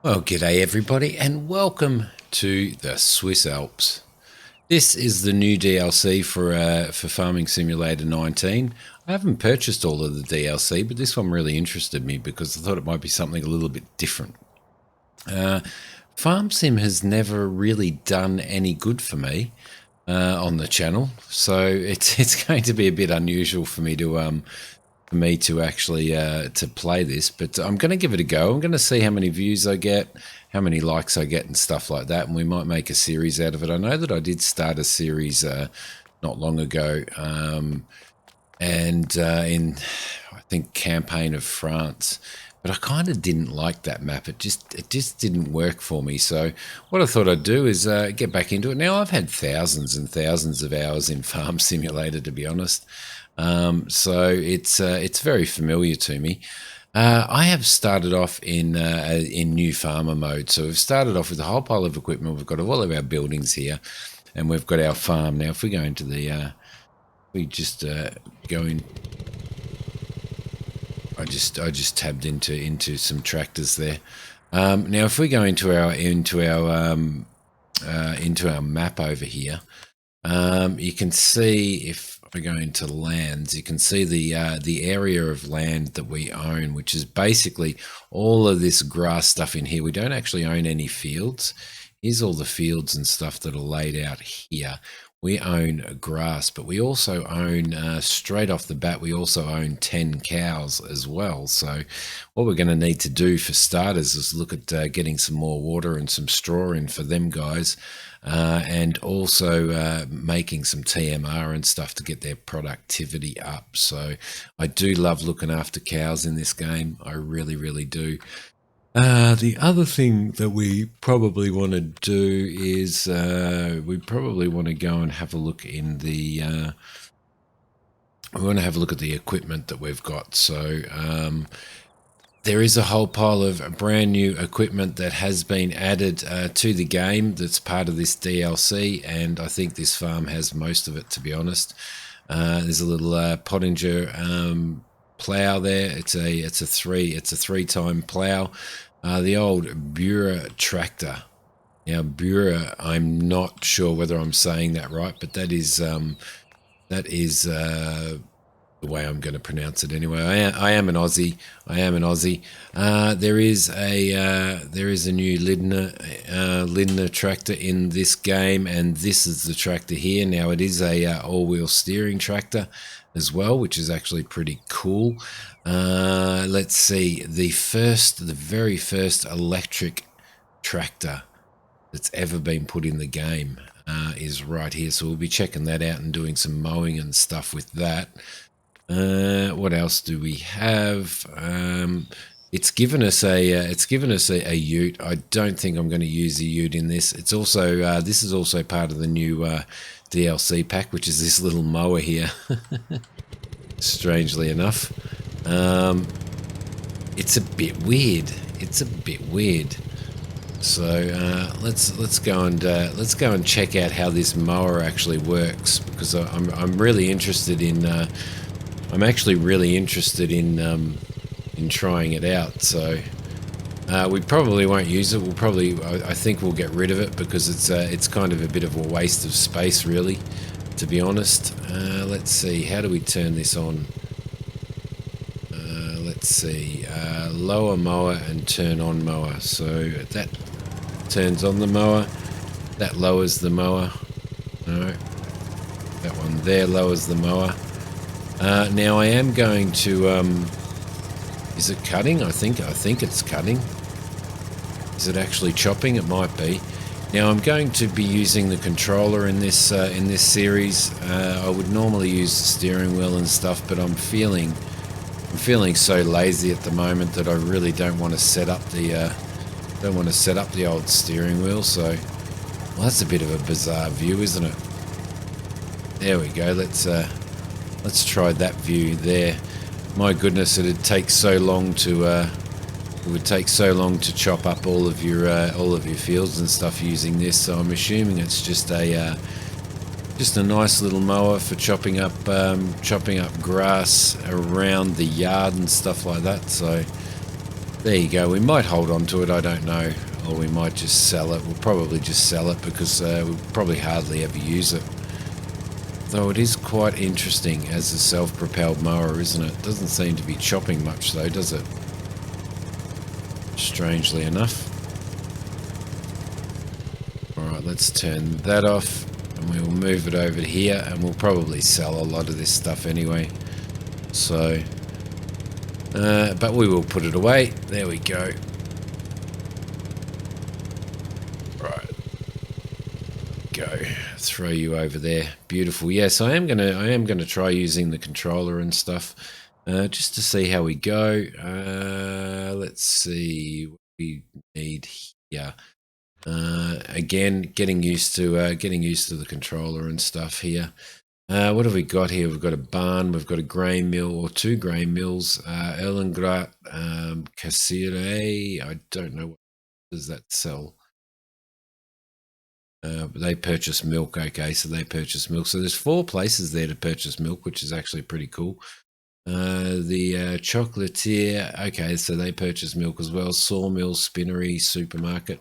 Well, g'day everybody, and welcome to the Swiss Alps. This is the new DLC for Farming Simulator 19. I haven't purchased all of the DLC, but this one really interested me because I thought it might be something a little bit different. Farm Sim has never really done any good for me on the channel, so it's going to be a bit unusual for me to actually to play this, but I'm going to give it a go. I'm going to see how many views I get, how many likes I get and stuff like that, and we might make a series out of it. I know that I did start a series not long ago, and in I think Campaign of France, but I kind of didn't like that map. It just didn't work for me. So what I thought I'd do is get back into it. Now I've had thousands and thousands of hours in Farm Simulator, to be honest. So it's very familiar to me. I have started off in new farmer mode. So we've started off with a whole pile of equipment. We've got all of our buildings here, and we've got our farm. Now, if we go into the, we just go in. I just tabbed into some tractors there. Now, if we go into our map over here, you can see, if I go into lands, you can see the area of land that we own, which is basically all of this grass stuff in here. We don't actually own any fields. Here's all the fields and stuff that are laid out here. We own grass, but we also own, straight off the bat, we also own 10 cows as well. So what we're going to need to do for starters is look at getting some more water and some straw in for them guys, and also making some TMR and stuff to get their productivity up. So I do love looking after cows in this game. I really, really do. The other thing that we probably want to do is we probably want to go and have a look in the we want to have a look at the equipment that we've got. So there is a whole pile of brand new equipment that has been added to the game that's part of this DLC, and I think this farm has most of it, to be honest. There's a little Pottinger plow there. It's a three-time plow. The old Bura tractor. Now Bura, I'm not sure whether I'm saying that right, but that is the way I'm going to pronounce it anyway. I am an Aussie. There is a new Lindner tractor in this game, and this is the tractor here. Now it is a all-wheel steering tractor as well, which is actually pretty cool. Let's see, the very first electric tractor that's ever been put in the game is right here. So we'll be checking that out and doing some mowing and stuff with that. What else do we have? It's given us a ute. I don't think I'm going to use the ute in this. It's also this is also part of the new DLC pack, which is this little mower here. Strangely enough, it's a bit weird. So let's go and check out how this mower actually works, because I'm really interested in. I'm actually really interested in trying it out. So we probably won't use it. I think we'll get rid of it, because it's kind of a bit of a waste of space, really, to be honest. Let's see, how do we turn this on? Let's see, lower mower and turn on mower. So that turns on the mower, that lowers the mower. No, that one there lowers the mower. Now I am going to, is it cutting? I think it's cutting. Is it actually chopping? It might be. Now I'm going to be using the controller in this series. I would normally use the steering wheel and stuff, but I'm feeling so lazy at the moment that I really don't want to set up the old steering wheel. So, well, that's a bit of a bizarre view, isn't it? There we go. Let's try that view there. My goodness, it would take so long to chop up all of your fields and stuff using this. So I'm assuming it's just a nice little mower for chopping up grass around the yard and stuff like that. So There you go. We might hold on to it, I don't know. Or we might just sell it. We'll probably just sell it because we'll probably hardly ever use it. Though it is quite interesting as a self-propelled mower, isn't it? Doesn't seem to be chopping much though, does it? Strangely enough. Alright, let's turn that off and we'll move it over here, and we'll probably sell a lot of this stuff anyway. So, but we will put it away. There we go. Right. Go. Throw you over there. Beautiful. Yes, I am gonna try using the controller and stuff, just to see how we go. Let's see what we need here. Again, getting used to the controller and stuff here. What have we got here? We've got a barn, we've got a grain mill, or two grain mills, Erlengrat, Cassire, I don't know, what does that sell? But they purchase milk, okay, so they purchase milk. So there's 4 places there to purchase milk, which is actually pretty cool. The chocolatier, okay, so they purchase milk as well. Sawmill, spinnery, supermarket.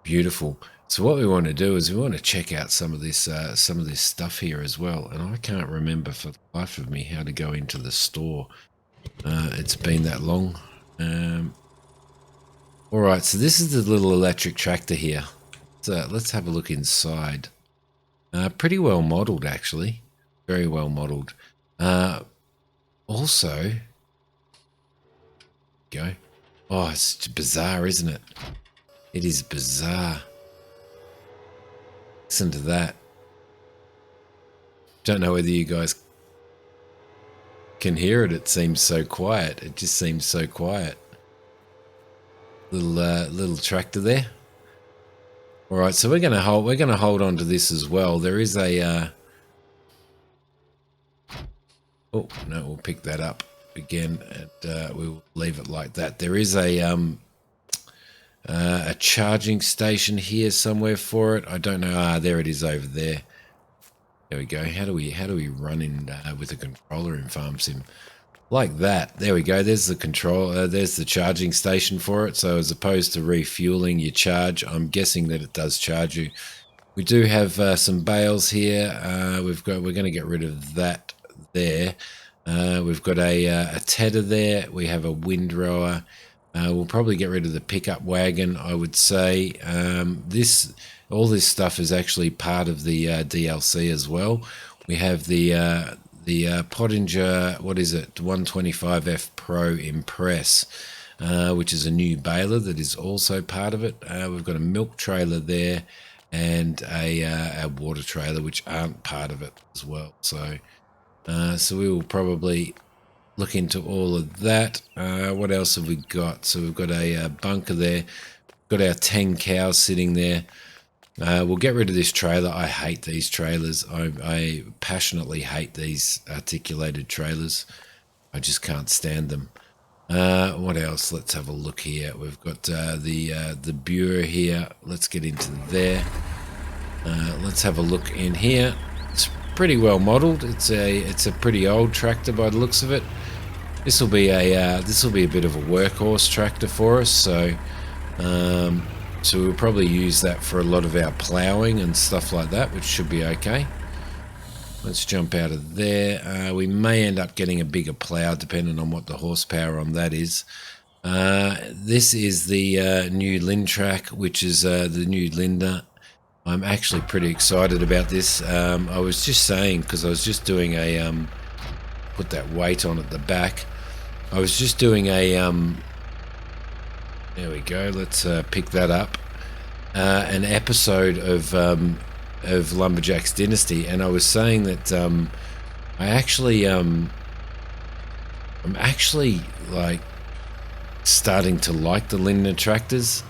Beautiful. So what we want to do is we want to check out some of this stuff here as well. And I can't remember for the life of me how to go into the store. It's been that long. All right, so this is the little electric tractor here. So let's have a look inside. Pretty well modeled, actually. Very well modeled. Also, go. Oh, it's bizarre, isn't it? It is bizarre. Listen to that. Don't know whether you guys can hear it. It seems so quiet. It just seems so quiet. Little tractor there. All right, so we're gonna hold on to this as well. There is a. Oh no, we'll pick that up again, and we'll leave it like that. There is a charging station here somewhere for it. I don't know. Ah, there it is over there. There we go. How do we run in with a controller in Farm Sim? Like that. There we go. There's the control. There's the charging station for it. So as opposed to refueling your charge, I'm guessing that it does charge you. We do have some bales here. We're going to get rid of that there. We've got a tedder there. We have a windrower. We'll probably get rid of the pickup wagon, I would say. All this stuff is actually part of the DLC as well. We have the Pottinger, what is it, 125F Pro Impress, which is a new baler that is also part of it. We've got a milk trailer there and a water trailer, which aren't part of it as well. So we will probably look into all of that. What else have we got? So we've got a bunker there. Got our 10 cows sitting there. We'll get rid of this trailer. I hate these trailers. I passionately hate these articulated trailers. I just can't stand them. What else? Let's have a look here. We've got the bureau here. Let's get into there. Let's have a look in here. It's pretty well modeled. It's a pretty old tractor by the looks of it. This will be a bit of a workhorse tractor for us. So we'll probably use that for a lot of our ploughing and stuff like that, which should be okay. Let's jump out of there. We may end up getting a bigger plough depending on what the horsepower on that is. This is the new Uni Track, which is the new Linda. I'm actually pretty excited about this. I was just saying, because I was just doing a put that weight on at the back. I was just doing a there we go. Let's pick that up. An episode of Lumberjack's Dynasty, and I was saying that I'm actually like starting to like the Lindner tractors.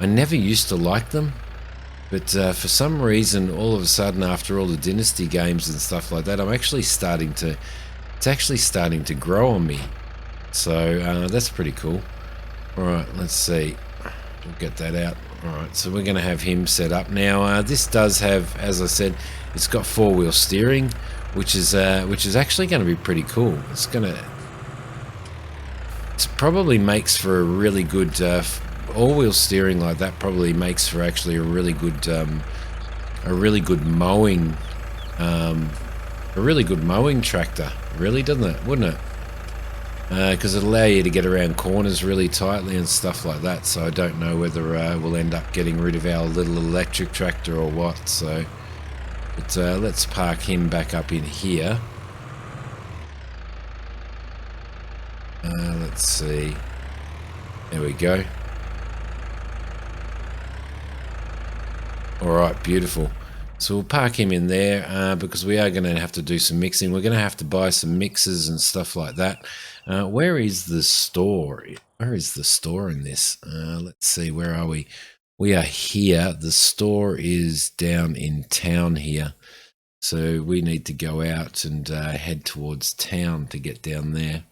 I never used to like them, but for some reason, all of a sudden, after all the Dynasty games and stuff like that, it's actually starting to grow on me. So that's pretty cool. All right, let's see. We'll get that out. All right, so we're going to have him set up now. This does have, as I said, it's got 4-wheel steering, which is actually going to be pretty cool. It's probably makes for a really good all-wheel steering like that. Probably makes for actually a really good mowing, tractor. Really, doesn't it? Wouldn't it? Because it'll allow you to get around corners really tightly and stuff like that. So I don't know whether we'll end up getting rid of our little electric tractor or what. So, but let's park him back up in here. Let's see. There we go. All right, beautiful. So we'll park him in there because we are going to have to do some mixing. We're going to have to buy some mixers and stuff like that. Where is the store? Where is the store in this? Let's see. Where are we? We are here. The store is down in town here. So we need to go out and head towards town to get down there.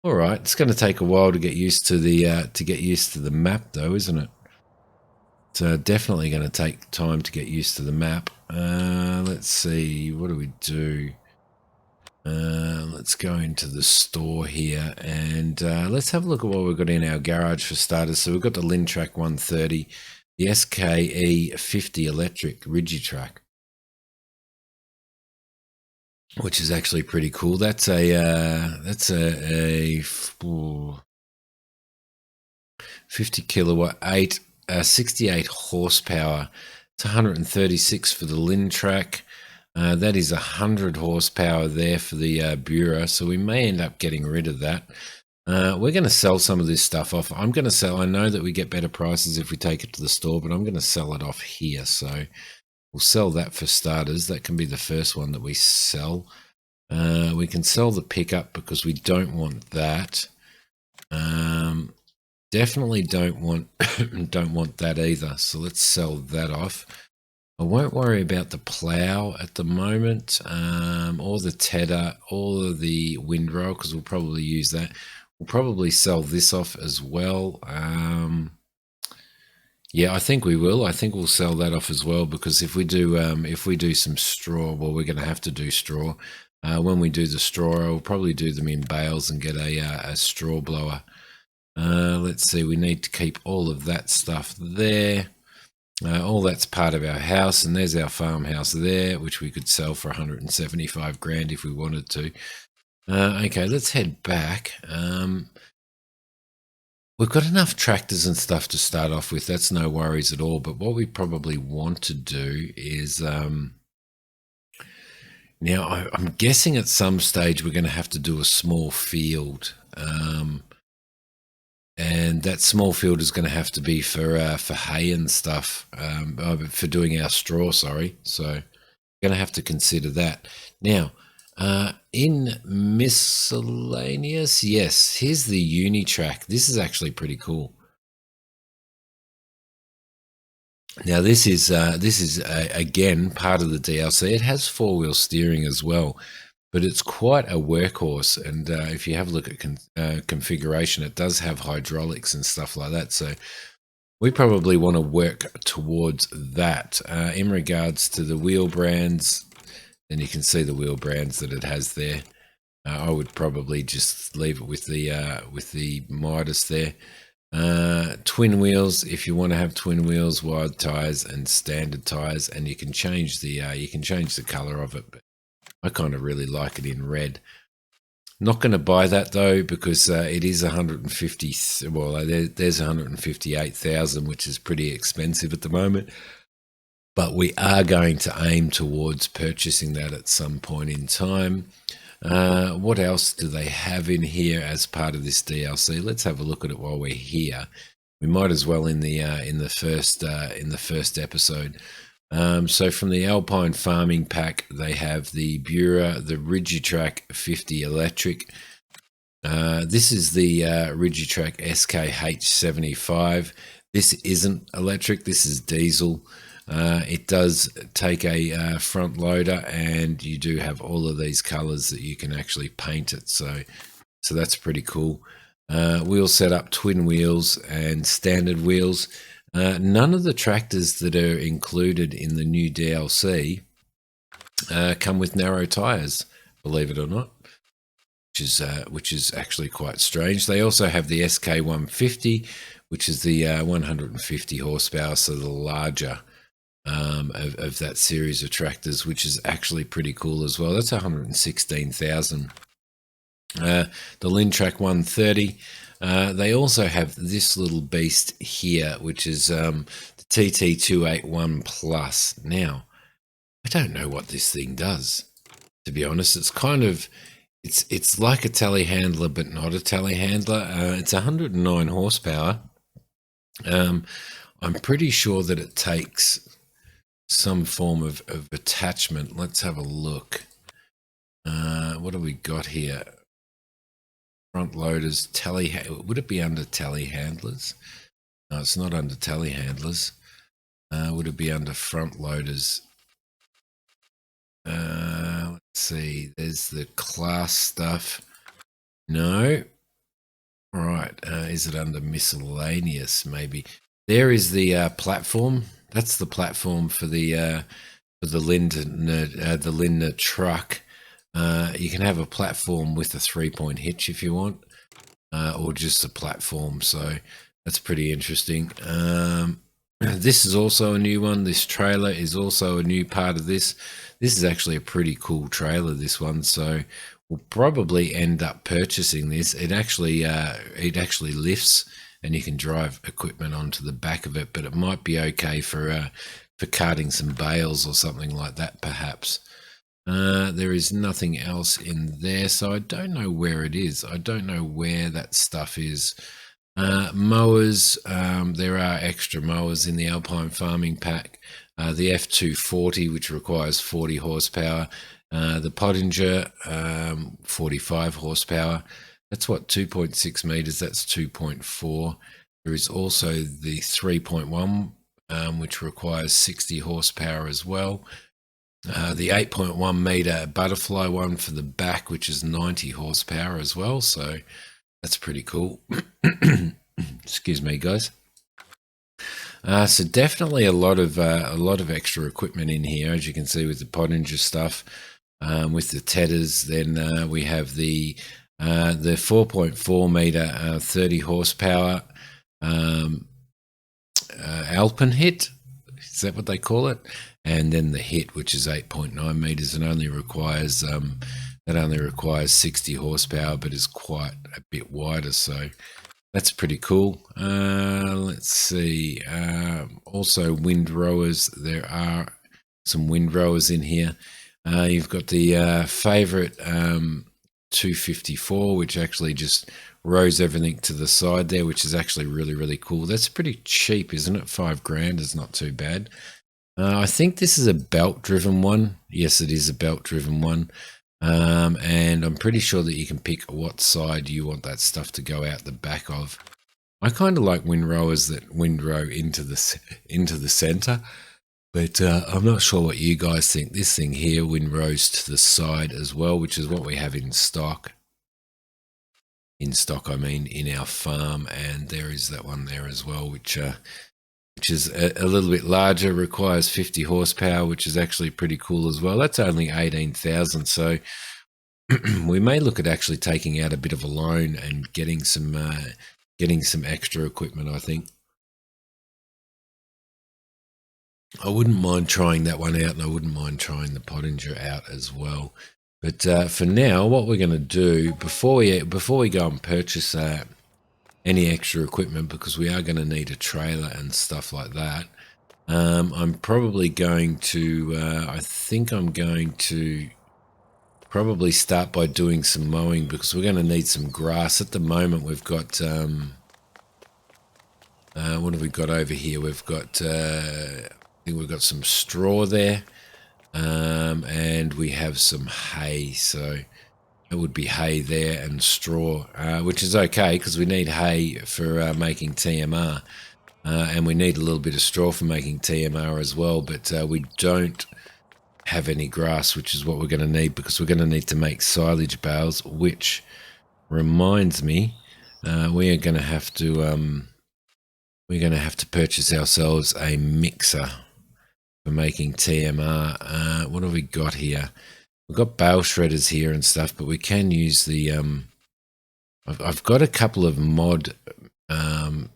All right. It's going to take a while to get used to the map, though, isn't it? It's definitely going to take time to get used to the map. Let's see, what do we do? Let's go into the store here and let's have a look at what we've got in our garage for starters. So we've got the Uni Track 130, the SKE 50 electric Uni Track, which is actually pretty cool. That's a 50 kilowatt 68 horsepower. It's 136 for the Uni Track. That is 100 horsepower there for the Bureau, so we may end up getting rid of that. We're going to sell some of this stuff off. I'm going to sell. I know that we get better prices if we take it to the store, but I'm going to sell it off here. So we'll sell that for starters. That can be the first one that we sell. We can sell the pickup because we don't want that. Definitely don't want that either. So let's sell that off. I won't worry about the plow at the moment, or the tedder, or the windrow, because we'll probably use that. We'll probably sell this off as well. Yeah, I think we will. I think we'll sell that off as well, because if we do some straw, well, we're going to have to do straw. When we do the straw, I'll probably do them in bales and get a straw blower. Let's see, we need to keep all of that stuff there. All that's part of our house, and there's our farmhouse there, which we could sell for 175 grand if we wanted to. Okay, let's head back. We've got enough tractors and stuff to start off with. That's no worries at all. But what we probably want to do is, now I'm guessing at some stage we're going to have to do a small field. And that small field is going to have to be for hay and stuff, for doing our straw, sorry. So we're going to have to consider that. Now, in miscellaneous, yes, here's the Uni Track. This is actually pretty cool. Now, this is again part of the DLC. It has four-wheel steering as well, but it's quite a workhorse. And if you have a look at configuration, it does have hydraulics and stuff like that. So we probably want to work towards that. In regards to the wheel brands, and you can see the wheel brands that it has there. I would probably just leave it with the Midas there. Twin wheels, if you want to have twin wheels, wide tires and standard tires, and you can change the color of it. But I kind of really like it in red. Not going to buy that though, because it is 150. Well, there's 158,000, which is pretty expensive at the moment. But we are going to aim towards purchasing that at some point in time. What else do they have in here as part of this DLC? Let's have a look at it while we're here. We might as well in the first episode. So from the Alpine Farming Pack, they have the Bureau, the Uni Track 50 electric. This is the Uni Track SKH75. This isn't electric. This is diesel. It does take a front loader, and you do have all of these colors that you can actually paint it. So that's pretty cool. Wheel setup, twin wheels and standard wheels. None of the tractors that are included in the new DLC come with narrow tires, believe it or not, which is actually quite strange. They also have the SK150, which is the 150 horsepower, so the larger of that series of tractors, which is actually pretty cool as well. That's 116,000. The Uni Track 130. They also have this little beast here, which is the TT281 Plus. Now, I don't know what this thing does, to be honest. It's kind of, it's like a telehandler, but not a telehandler. It's 109 horsepower. I'm pretty sure that it takes some form of attachment. Let's have a look. What have we got here? Front loaders, would it be under telehandlers? No, it's not under telehandlers. Would it be under front loaders? Let's see. There's the class stuff. No. All right. Is it under miscellaneous? Maybe. There is the platform. That's the platform for the Uni truck. You can have a platform with a 3-point hitch if you want, or just a platform. So that's pretty interesting. This is also a new one. This trailer is also a new part of this. This is actually a pretty cool trailer, this one. So we'll probably end up purchasing this. It actually lifts, and you can drive equipment onto the back of it, but it might be okay for carting some bales or something like that, perhaps. There is nothing else in there, so I don't know where it is. I don't know where that stuff is. Mowers, there are extra mowers in the Alpine farming pack. The F240, which requires 40 horsepower. The Pottinger, 45 horsepower. That's what, 2.6 meters. That's 2.4. There is also the 3.1, which requires 60 horsepower as well. The 8.1 meter butterfly one for the back, which is 90 horsepower as well. So that's pretty cool. Excuse me, guys. So definitely a lot of extra equipment in here, as you can see with the Pottinger stuff, with the Tedders. Then we have the 4.4 meter, 30 horsepower Alpenhit. Is that what they call it? And then the Hit, which is 8.9 meters and only requires 60 horsepower, but is quite a bit wider. So that's pretty cool. Let's see. Also wind rowers. There are some wind rowers in here. You've got the favorite 254, which actually just rows everything to the side there, which is actually really, really cool. That's pretty cheap, isn't it? $5,000 is not too bad. I think this is a belt-driven one. Yes, it is a belt-driven one. And I'm pretty sure that you can pick what side you want that stuff to go out the back of. I kind of like windrowers that windrow into the center, but I'm not sure what you guys think. This thing here windrows to the side as well, which is what we have in stock. In stock, I mean, in our farm, and there is that one there as well, which is a little bit larger, requires 50 horsepower, which is actually pretty cool as well. That's only 18,000, so we may look at actually taking out a bit of a loan and getting some extra equipment, I think. I wouldn't mind trying that one out, and I wouldn't mind trying the Pottinger out as well. But for now, what we're going to do before we go and purchase any extra equipment, because we are going to need a trailer and stuff like that, I'm probably going to I think I'm going to probably start by doing some mowing, because we're going to need some grass. At the moment we've got what have we got over here? We've got I think we've got some straw there, and we have some hay, so it would be hay there and straw, which is okay because we need hay for making TMR, and we need a little bit of straw for making TMR as well, but we don't have any grass, which is what we're going to need, because we're going to need to make silage bales, which reminds me, we are going to have to purchase ourselves a mixer for making TMR. What have we got here? we've got bale shredders here and stuff, but we can use the I've got a couple of mod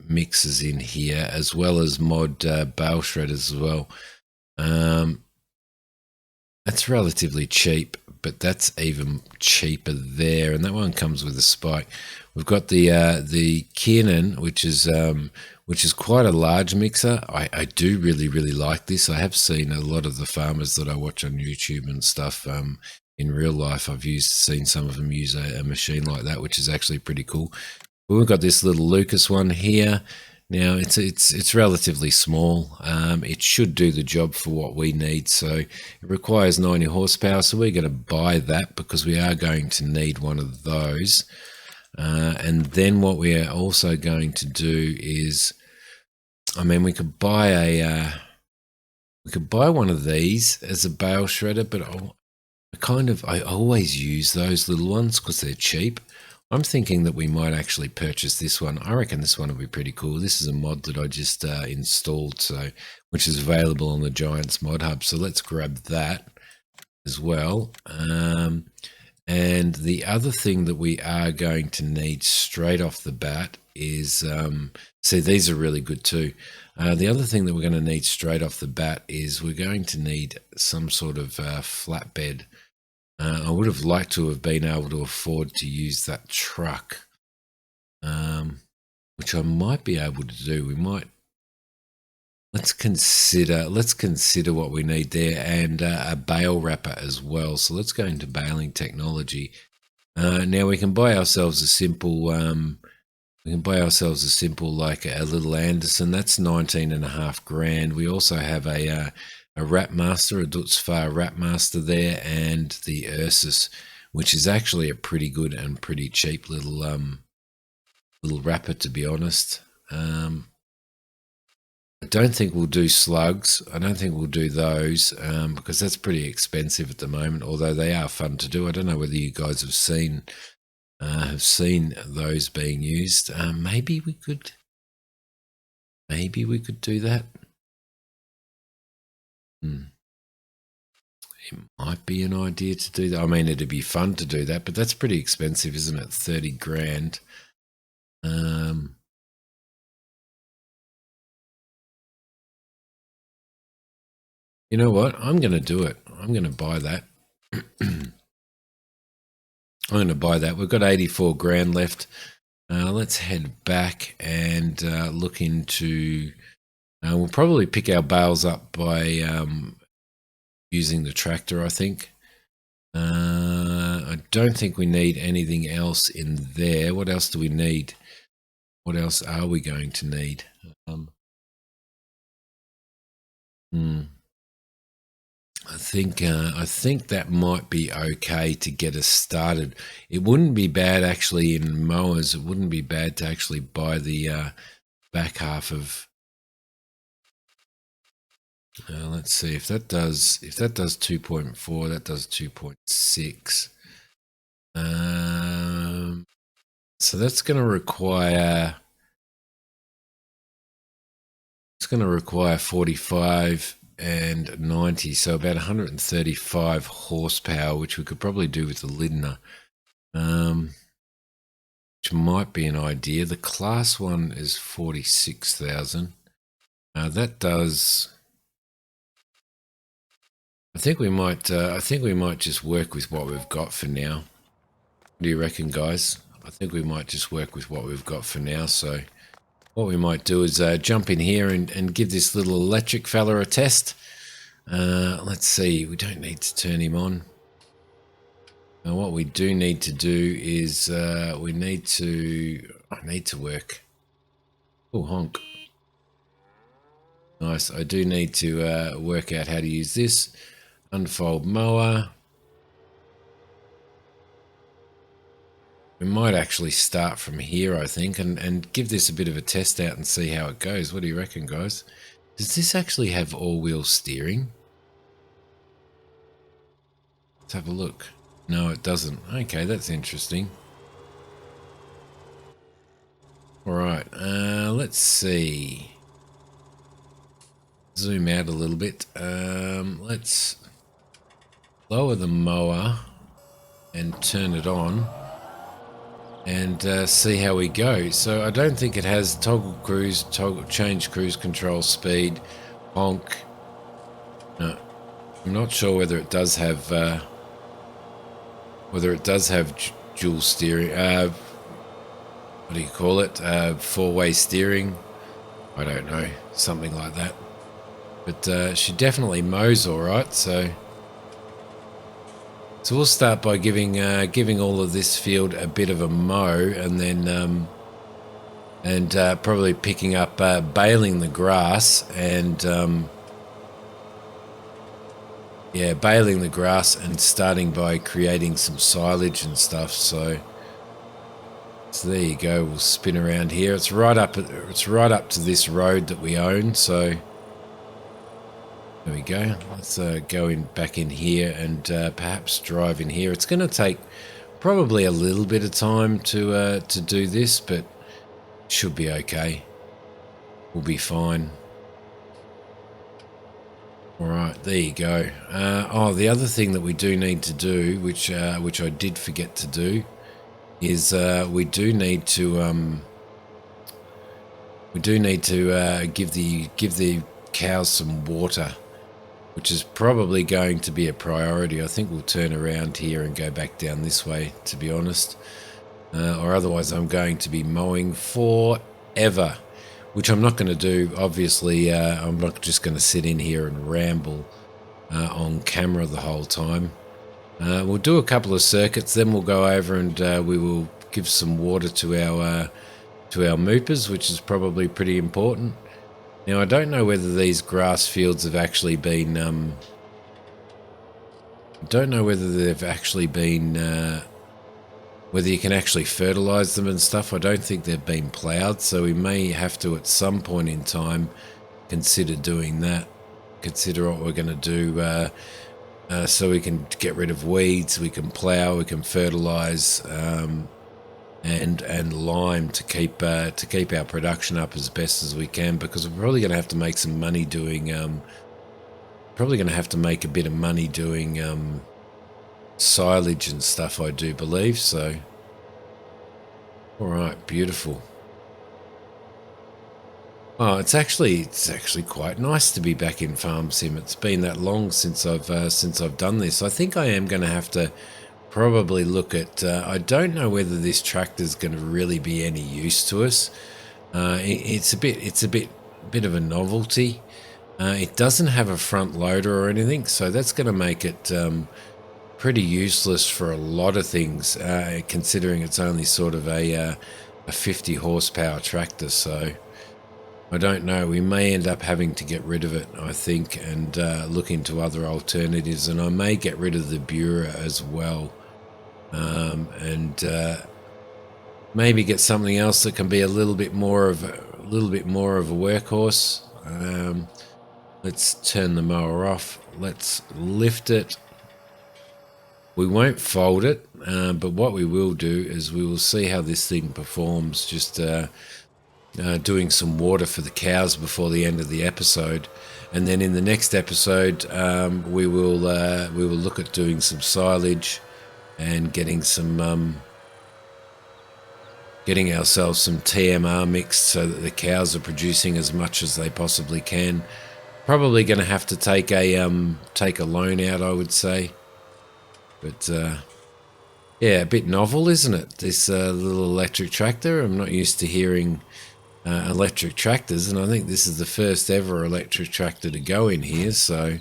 mixers in here, as well as mod bale shredders as well. That's relatively cheap, but that's even cheaper there, and that one comes with a spike. We've got the Kiernan, which is quite a large mixer. I do really like this. I have seen a lot of the farmers that I watch on YouTube and stuff. In real life, I've seen some of them use a machine like that, which is actually pretty cool. But we've got this little Lucas one here. Now it's relatively small. It should do the job for what we need. So it requires 90 horsepower. So we're going to buy that because we are going to need one of those. And then what we are also going to do is, I mean, we could buy one of these as a bale shredder, but I always use those little ones because they're cheap. I'm thinking that we might actually purchase this one. I reckon this one will be pretty cool. This is a mod that I just installed, which is available on the Giants mod hub. So let's grab that as well. And the other thing that we are going to need straight off the bat is, see, these are really good too. The other thing that we're going to need straight off the bat is we're going to need some sort of flatbed. I would have liked to have been able to afford to use that truck, which I might be able to do. We might. Let's consider what we need there, and a bale wrapper as well. So let's go into baling technology. Now we can buy ourselves a simple. Like a little Anderson. That's 19.5 grand. We also have a Rat Master, a Dutzfar Rat Master there, and the Ursus, which is actually a pretty good and pretty cheap little wrapper, to be honest. I don't think we'll do slugs. I don't think we'll do those because that's pretty expensive at the moment, although they are fun to do. I don't know whether you guys have seen those being used. Maybe we could do that. It might be an idea to do that. I mean, it'd be fun to do that, but that's pretty expensive, isn't it? 30 grand. You know what? I'm going to do it. I'm going to buy that. I'm going to buy that. We've got 84 grand left. Let's head back and look into... we'll probably pick our bales up by using the tractor, I think. I don't think we need anything else in there. What else do we need? What else are we going to need? I think that might be okay to get us started. It wouldn't be bad actually in mowers. It wouldn't be bad to actually buy the back half of. Let's see if that does 2.4. That does 2.6. So that's going to require. It's going to require 45 and 90, so about 135 horsepower, which we could probably do with the Lindner, which might be an idea. The class one is 46,000. That does. I think we might just work with what we've got for now. What do you reckon, guys? I think we might just work with what we've got for now. So what we might do is jump in here and give this little electric fella a test. Let's see. We don't need to turn him on. Now what we do need to do is I need to work. Oh, honk. Nice. I do need to work out how to use this. Unfold mower. We might actually start from here, I think, and give this a bit of a test out and see how it goes. What do you reckon, guys? Does this actually have all-wheel steering? Let's have a look. No, it doesn't. Okay, that's interesting. All right, let's see. Zoom out a little bit. Let's lower the mower and turn it on and see how we go. So I don't think it has toggle cruise, change cruise control speed, honk. No, I'm not sure whether it does have dual steering. What do you call it? Four-way steering. I don't know, something like that. But she definitely mows all right. So we'll start by giving all of this field a bit of a mow, and then probably picking up baling the grass and baling the grass and starting by creating some silage and stuff. So there you go. We'll spin around here. It's right up to this road that we own. So there we go. Let's go back in here and perhaps drive in here. It's going to take probably a little bit of time to do this, but should be okay. We'll be fine. All right, there you go. The other thing that we do need to do, which I did forget to do, is we do need to give the cows some water, which is probably going to be a priority. I think we'll turn around here and go back down this way, to be honest, or otherwise I'm going to be mowing forever, which I'm not going to do. Obviously, I'm not just going to sit in here and ramble on camera the whole time. We'll do a couple of circuits, then we'll go over and we will give some water to our moopers, which is probably pretty important. Now, I don't know whether these grass fields have actually been whether you can actually fertilize them and stuff. I don't think they've been ploughed, so we may have to at some point in time consider doing that. Consider what we're going to do so we can get rid of weeds, we can plough, we can fertilize, and lime to keep our production up as best as we can, because we're probably going to have to make some money doing make a bit of money doing silage and stuff, I do believe. So all right, beautiful. Oh, it's actually quite nice to be back in Farm Sim. It's been that long since I've done this. I think I am going to have to probably look at I don't know whether this tractor is going to really be any use to us. It's a bit of a novelty. It doesn't have a front loader or anything, so that's going to make it pretty useless for a lot of things, considering it's only sort of a 50 horsepower tractor. So I don't know, we may end up having to get rid of it, I think, and look into other alternatives, and I may get rid of the Bura as well, and maybe get something else that can be a little bit more of a workhorse. Let's turn the mower off. Let's lift it. We won't fold it, but what we will do is we will see how this thing performs, just doing some water for the cows before the end of the episode, and then in the next episode we will look at doing some silage and getting ourselves some TMR mixed so that the cows are producing as much as they possibly can. Probably going to have to take a loan out, I would say, but yeah, a bit novel, isn't it, this little electric tractor? I'm not used to hearing electric tractors, and I think this is the first ever electric tractor to go in here, so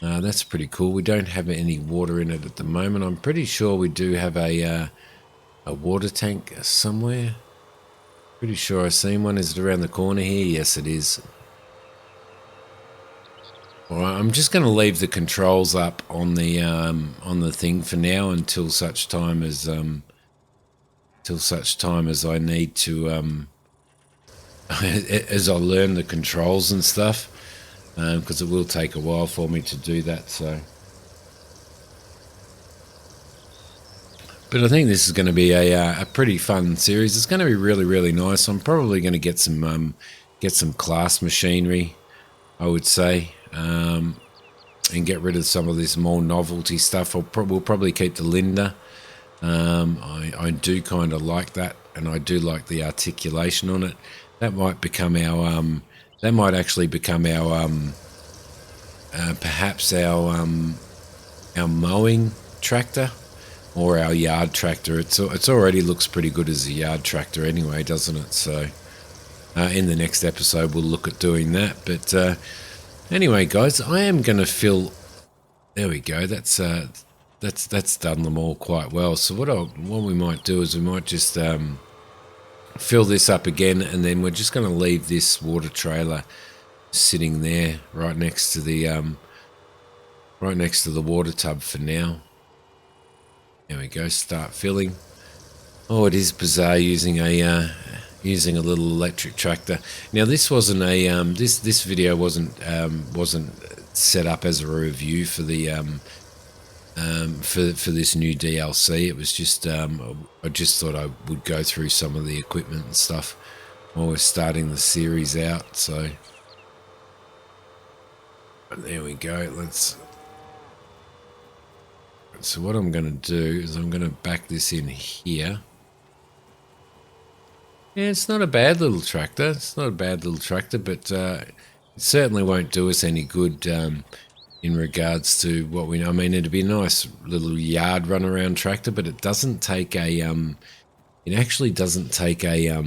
that's pretty cool. We don't have any water in it at the moment. I'm pretty sure we do have a water tank somewhere. Pretty sure I've seen one. Is it around the corner here? Yes, it is. All right, I'm just going to leave the controls up on the thing for now until such time as I need to as I learn the controls and stuff, because it will take a while for me to do that. So, but I think this is going to be a pretty fun series. It's going to be really, really nice. I'm probably going to get some class machinery, I would say. get rid of some of this more novelty stuff. We'll probably keep the Linda. I do kind of like that, and I do like the articulation on it. That might become our that might actually become our perhaps our mowing tractor or our yard tractor. It's already looks pretty good as a yard tractor anyway, doesn't it? So in the next episode we'll look at doing that. But anyway, guys, I am going to fill. There we go. That's done them all quite well. So what we might do is we might just fill this up again, and then we're just going to leave this water trailer sitting there right next to the water tub for now. There we go. Start filling. Oh, it is bizarre using a little electric tractor. Now this wasn't a this video wasn't set up as a review for the for this new DLC. It was just I just thought I would go through some of the equipment and stuff while we're starting the series out. So there we go. So what I'm going to do is I'm going to back this in here. Yeah, it's not a bad little tractor. It's not a bad little tractor, but it certainly won't do us any good in regards to what we know. I mean, it'd be a nice little yard run around tractor, but it doesn't take a it actually doesn't take a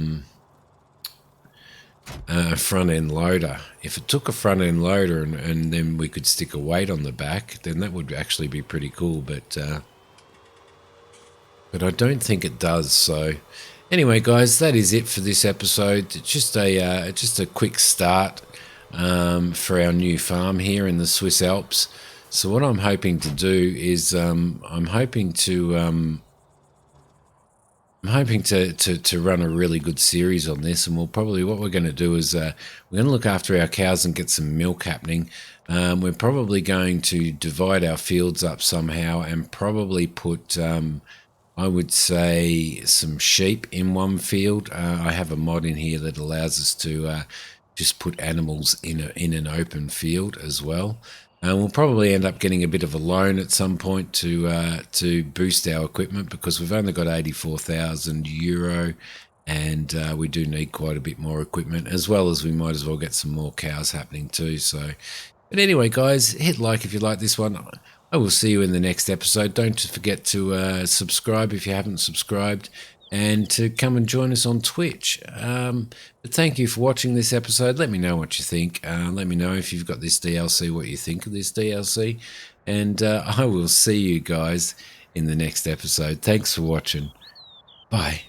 front end loader. If it took a front end loader and then we could stick a weight on the back, then that would actually be pretty cool. But I don't think it does. So anyway, guys, that is it for this episode. It's just a quick start for our new farm here in the Swiss Alps. So what I'm hoping to do is I'm hoping to run a really good series on this, and what we're going to do is we're going to look after our cows and get some milk happening. We're probably going to divide our fields up somehow and probably put I would say some sheep in one field. I have a mod in here that allows us to just put animals in an open field as well. We'll probably end up getting a bit of a loan at some point to boost our equipment, because we've only got 84,000 euro, and we do need quite a bit more equipment, as well as we might as well get some more cows happening too. So, but anyway, guys, hit like if you like this one. I will see you in the next episode. Don't forget to subscribe if you haven't subscribed, and to come and join us on Twitch. But thank you for watching this episode. Let me know what you think. Let me know if you've got this DLC, what you think of this DLC. And I will see you guys in the next episode. Thanks for watching. Bye.